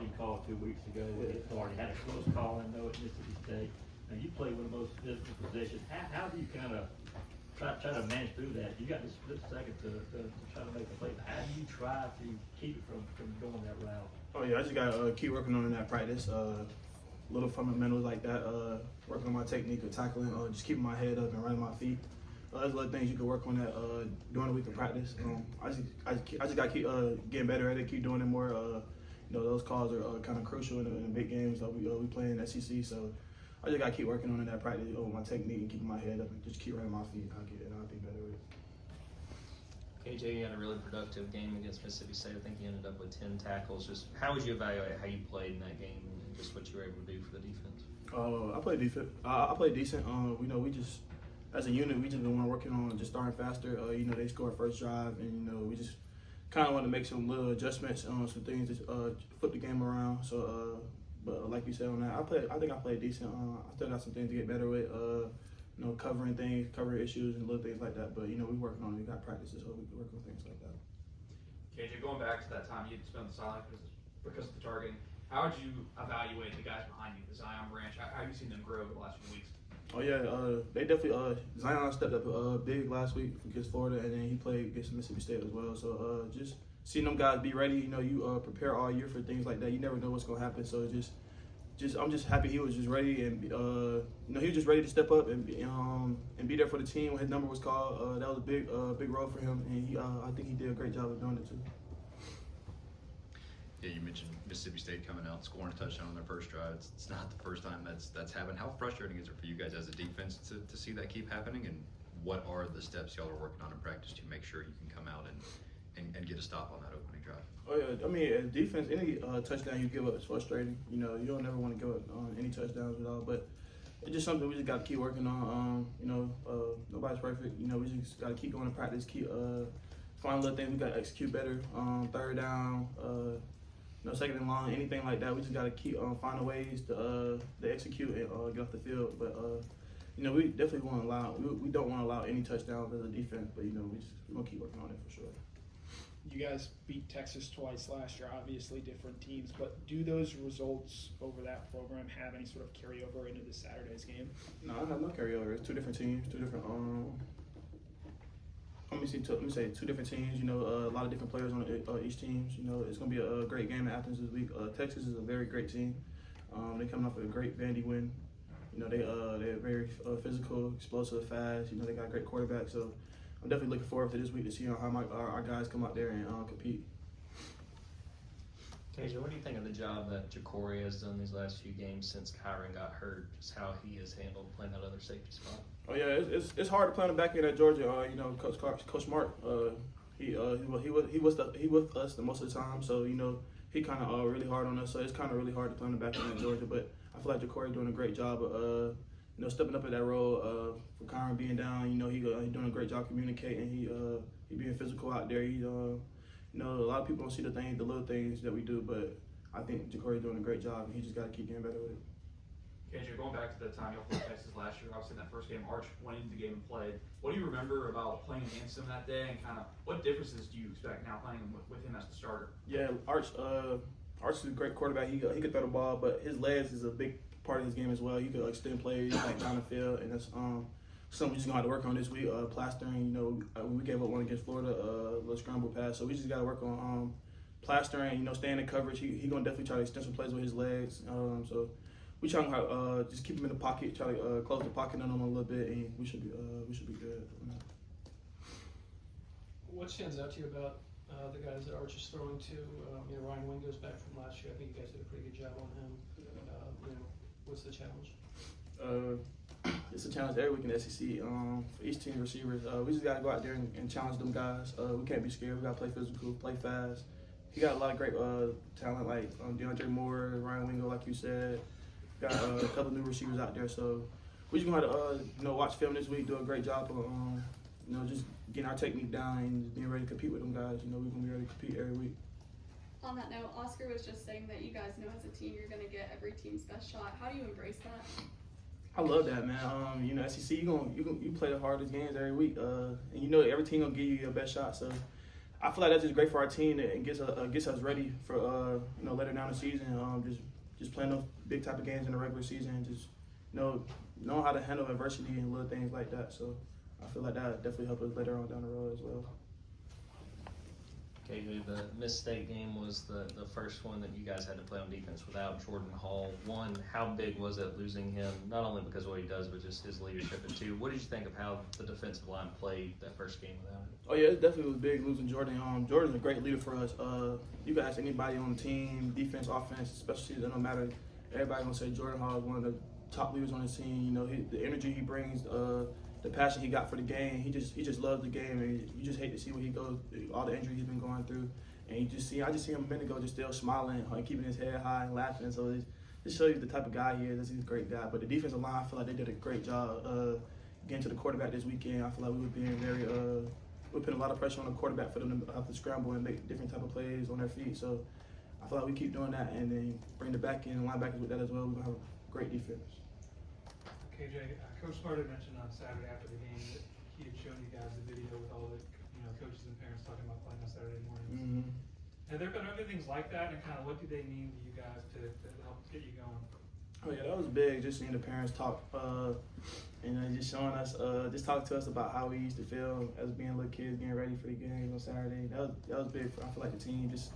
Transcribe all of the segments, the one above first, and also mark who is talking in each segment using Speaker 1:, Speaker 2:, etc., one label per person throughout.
Speaker 1: Hardy called 2 weeks ago with Hardy. Had a close call, I know, at Mississippi State. Now, you play one of the most physical positions. How do you kind of try to manage through that? You got this split second to try to make a play. But how do you try to keep it from going that route?
Speaker 2: Oh, yeah, I just got to keep working on that practice. Little fundamentals like that, working on my technique of tackling, just keeping my head up and running my feet. There's little things you can work on that during the week of practice. I just got to keep getting better at it, keep doing it more. Those calls are kind of crucial in the big games that we play in the SEC. So I just got to keep working on that practice, my technique, and keeping my head up and just keep running my feet. I'll be better with it.
Speaker 3: KJ had a really productive game against Mississippi State. I think he ended up with 10 tackles. Just how would you evaluate how you played in that game and just what you were able to do for the defense?
Speaker 2: I played defense. I played decent. We just as a unit, we just been working on just starting faster. They scored first drive, and we just kind of want to make some little adjustments on some things to flip the game around. So, but like you said on that, I think I played decent. I still got some things to get better with. Covering things, covering issues, and little things like that. But we working on it. We got practices, so we can work on things like that.
Speaker 4: KJ, going back to that time you spent on the sideline because of the targeting, how would you evaluate the guys behind you, the Zion Branch? How have you seen them grow over the last few weeks?
Speaker 2: Oh yeah, they definitely. Zion stepped up big last week against Florida, and then he played against Mississippi State as well. So just seeing them guys be ready. You prepare all year for things like that. You never know what's gonna happen. So I'm just happy he was just ready, and he was just ready to step up and be there for the team when his number was called. That was a big role for him, and I think he did a great job of doing it too.
Speaker 5: Yeah, you mentioned Mississippi State coming out and scoring a touchdown on their first drive. It's not the first time that's happened. How frustrating is it for you guys as a defense to see that keep happening? And what are the steps y'all are working on in practice to make sure you can come out and get a stop on that opening drive?
Speaker 2: Oh yeah, I mean, as defense, any touchdown you give up is frustrating. You don't never want to give up on any touchdowns at all. But it's just something we just got to keep working on. Nobody's perfect. We just got to keep going to practice, keep find little things we got to execute better. Third down. Second and long, anything like that. We just got to keep finding ways to execute and get off the field. But we definitely won't allow. We don't want to allow any touchdowns as a defense. But we're gonna keep working on it for sure.
Speaker 6: You guys beat Texas twice last year. Obviously, different teams. But do those results over that program have any sort of carryover into this Saturday's game?
Speaker 2: No, I have no carryover. It's two different teams, two different. Let me say two different teams. A lot of different players on each team. It's gonna be a great game in Athens this week. Texas is a very great team. They coming off a great Vandy win. They're very physical, explosive, fast. They got a great quarterback. So I'm definitely looking forward to this week to see how our guys come out there and compete.
Speaker 3: KJ, what do you think of the job that Ja'Cory has done these last few games since Kyron got hurt? Just how he has handled playing that other safety spot?
Speaker 2: Oh yeah, it's hard to play on the back end at Georgia. Coach Mark, he with us the most of the time. So he kind of really hard on us. So it's kind of really hard to play on the back end at Georgia. But I feel like Ja'Cory doing a great job of stepping up in that role for Kyron being down. He doing a great job communicating. He being physical out there. A lot of people don't see the little things that we do, but I think Ja'Cory doing a great job, and he just got to keep getting better with it.
Speaker 4: KJ, going back to the time y'all played Texas last year, obviously in that first game, Arch went into the game and played. What do you remember about playing against him that day, and kind of what differences do you expect now playing with him as the starter?
Speaker 2: Yeah, Arch is a great quarterback. He could throw the ball, but his legs is a big part of his game as well. He could extend plays down the field, and that's something we just gonna have to work on this week. Plastering, we gave up one against Florida, a little scramble pass, so we just gotta work on plastering. Staying in coverage. He gonna definitely try to extend some plays with his legs. So we trying to just keep him in the pocket, try to close the pocket on him a little bit, and we should be good.
Speaker 7: What stands out to you about the guys that Arch is throwing to? Ryan Wing goes back from last year. I think you guys did a pretty good job on him. What's the challenge?
Speaker 2: It's a challenge every week in the SEC for each team receivers. We just got to go out there and challenge them guys. We can't be scared. We got to play physical, play fast. He got a lot of great talent like DeAndre Moore, Ryan Wingo, like you said. Got a couple new receivers out there. So we just going to watch film this week, do a great job of just getting our technique down and just being ready to compete with them guys. We're going to be ready to compete every week.
Speaker 8: On that note, Oscar was just saying that you guys know as a team you're going to get every team's best shot. How do you embrace that?
Speaker 2: I love that, man. SEC, you play the hardest games every week, and every team gonna give you your best shot. So I feel like that's just great for our team and gets us ready for later down the season, just playing those big type of games in the regular season, and just know how to handle adversity and little things like that. So I feel like that definitely help us later on down the road as well.
Speaker 3: KJ, the Miss State game was the first one that you guys had to play on defense without Jordan Hall. One, how big was it losing him, not only because of what he does, but just his leadership? And two, what did you think of how the defensive line played that first game without him?
Speaker 2: Oh yeah, it definitely was big losing Jordan. Jordan's a great leader for us. You can ask anybody on the team, defense, offense, special teams, it don't matter. Everybody gonna say Jordan Hall is one of the top leaders on the team. You know, the energy he brings, the passion he got for the game. He just loves the game, and you just hate to see where he goes, all the injury he's been going through. And I just see him a minute ago just still smiling, keeping his head high and laughing. So it just shows you the type of guy he is. He's a great guy. But the defensive line, I feel like they did a great job getting to the quarterback this weekend. I feel like we were being we put a lot of pressure on the quarterback for them to have to scramble and make different type of plays on their feet. So I feel like we keep doing that, and then bring the back end linebackers with that as well. We're gonna have a great defense.
Speaker 9: KJ, Coach Sparta mentioned on Saturday after the game that he had shown you guys the video with all the coaches and parents talking about playing on Saturday mornings.
Speaker 2: Mm-hmm.
Speaker 9: Have there been other things like that, and kind of what do they mean to you guys to help get you going?
Speaker 2: Oh yeah, that was big. Just seeing the parents talk, and just showing us, just talk to us about how we used to feel as being little kids getting ready for the game on Saturday. That was big. I feel like the team just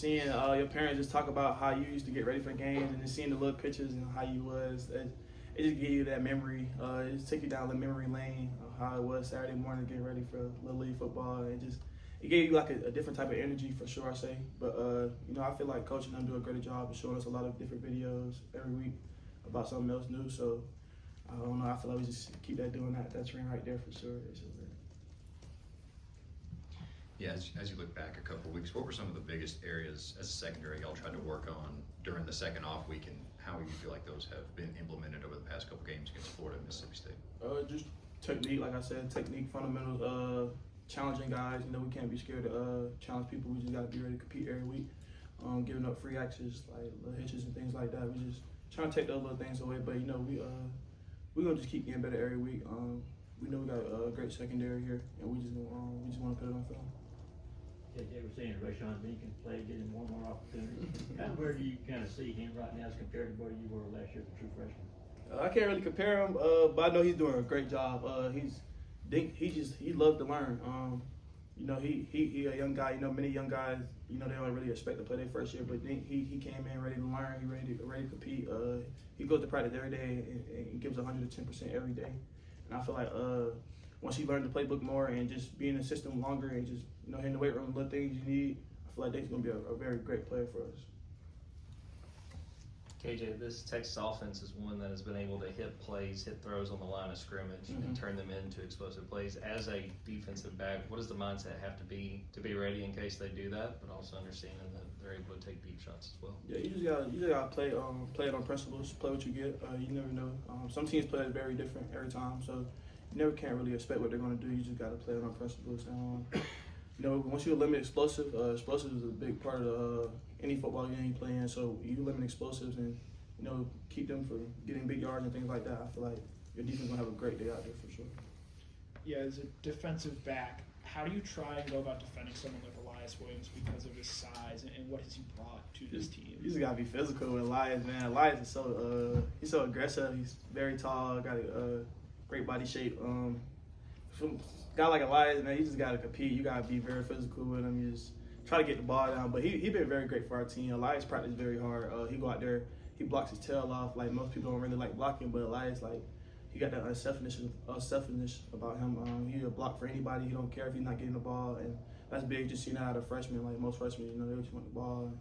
Speaker 2: seeing your parents just talk about how you used to get ready for games, and just seeing the little pictures and how you was. It just give you that memory. It just take you down the memory lane of how it was Saturday morning getting ready for Little League football. It gave you like a different type of energy for sure, I say. But I feel like coaching them do a great job of showing us a lot of different videos every week about something else new. So I don't know. I feel like we just keep doing that trend right there for sure.
Speaker 5: Yeah, as you look back a couple of weeks, what were some of the biggest areas as a secondary y'all tried to work on during the second off week, and how do you feel like those have been implemented over the past couple games against Florida and Mississippi State?
Speaker 2: Just technique, like I said, fundamentals, challenging guys. We can't be scared to challenge people. We just got to be ready to compete every week. Giving up free access, like little hitches and things like that. We just trying to take those little things away. But we're gonna just keep getting better every week. We know we got a great secondary here, and we just want to put it on film.
Speaker 1: Yeah, they were saying Rashawn Jenkins played, getting one more opportunity. Where do you kind of see him right now as compared to where you were last year as a true freshman?
Speaker 2: I can't really compare him, but I know he's doing a great job. He loves to learn. He a young guy. Many young guys, they don't really expect to play their first year, but he came in ready to learn. He ready to compete. He goes to practice every day and gives 110% every day. And I feel like once he learned the playbook more and just being in the system longer and just in the weight room, little things you need, I feel like he's gonna be a very great player for us.
Speaker 3: KJ, this Texas offense is one that has been able to hit throws on the line of scrimmage, and turn them into explosive plays. As a defensive back, what does the mindset have to be ready in case they do that, but also understanding that they're able to take deep shots as well?
Speaker 2: Yeah, you just gotta play it on principles, play what you get. You never know. Some teams play it very different every time, so you never can't really expect what they're gonna do. You just gotta play it on principles. Once you limit explosives is a big part of any football game you play in. So you limit explosives and keep them from getting big yards and things like that. I feel like your defense gonna have a great day out there for sure.
Speaker 6: Yeah, as a defensive back, how do you try and go about defending someone like Elias Williams because of his size, and what has he brought to this team?
Speaker 2: You just gotta be physical with Elias, man. Elias is he's so aggressive. He's very tall, got a great body shape. Guy like Elias, man, you just gotta compete. You gotta be very physical with him. You just try to get the ball down. But he been very great for our team. Elias practiced very hard. He go out there, he blocks his tail off. Like most people don't really like blocking, but Elias, he got that unselfishness about him. He'll block for anybody. He don't care if he's not getting the ball, and that's big. Just seeing that out of freshmen. Like most freshmen, they just want the ball. And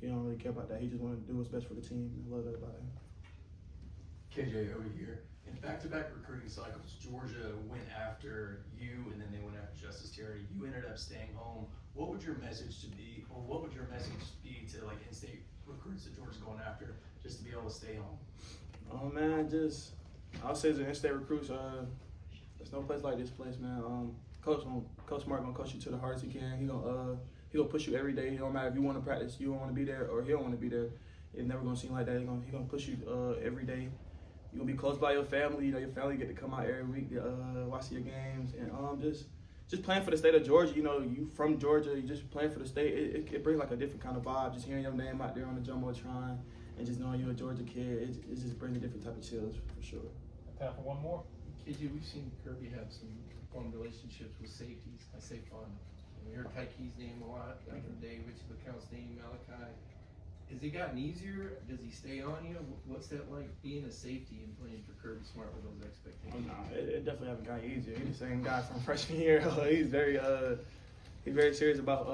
Speaker 2: he don't really care about that. He just want to do what's best for the team. I love that about him.
Speaker 10: KJ over here. In back-to-back recruiting cycles, Georgia went after you, and then they went after Justice Terry. You ended up staying home. What would your message be to in-state recruits that Georgia's going after, just to be able to stay home?
Speaker 2: Oh man, I'll say as an in-state recruits, there's no place like this place, man. Coach Mark gonna coach you to the hardest he can. He gonna push you every day. It don't matter if you want to practice, you don't want to be there, or he don't want to be there. It's never gonna seem like that. He gonna push you every day. You're gonna be close by your family. Your family get to come out every week to watch your games, and just playing for the state of Georgia, you know, you from Georgia, you just playing for the state, it brings like a different kind of vibe. Just hearing your name out there on the Jumbotron and just knowing you're a Georgia kid, it just brings a different type of chills for sure.
Speaker 1: Time for one more.
Speaker 11: KJ, we've seen Kirby have some fun relationships with safeties. I say fun. We heard Tyke's name a lot back in the day, Richie LeCount's name, Malachi. Has it gotten easier? Does he stay on you? What's that like being a safety and playing for Kirby Smart with those
Speaker 2: Oh,
Speaker 11: expectations?
Speaker 2: no, it definitely haven't gotten easier. He's the same guy from freshman year. He's very serious about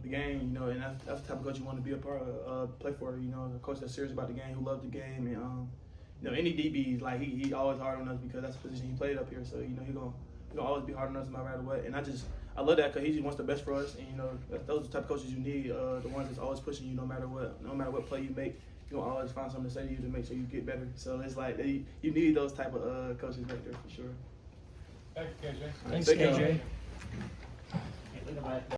Speaker 2: the game, you know, and that's the type of coach you want to be a part of, play for. You know, a coach that's serious about the game, who loves the game, and you know, any DBs, like he always hard on us because that's the position he played up here. So you know, he gonna always be hard on us no matter what. And I love that because he just wants the best for us. And you know, those are the type of coaches you need, the ones that's always pushing you no matter what play you make. You gonna always find something to say to you to make sure you get better. So it's like you need those type of coaches back there for sure.
Speaker 1: Thank you, KJ.
Speaker 6: Thanks,
Speaker 2: Thank you.
Speaker 6: KJ.
Speaker 1: Can't leave them like that.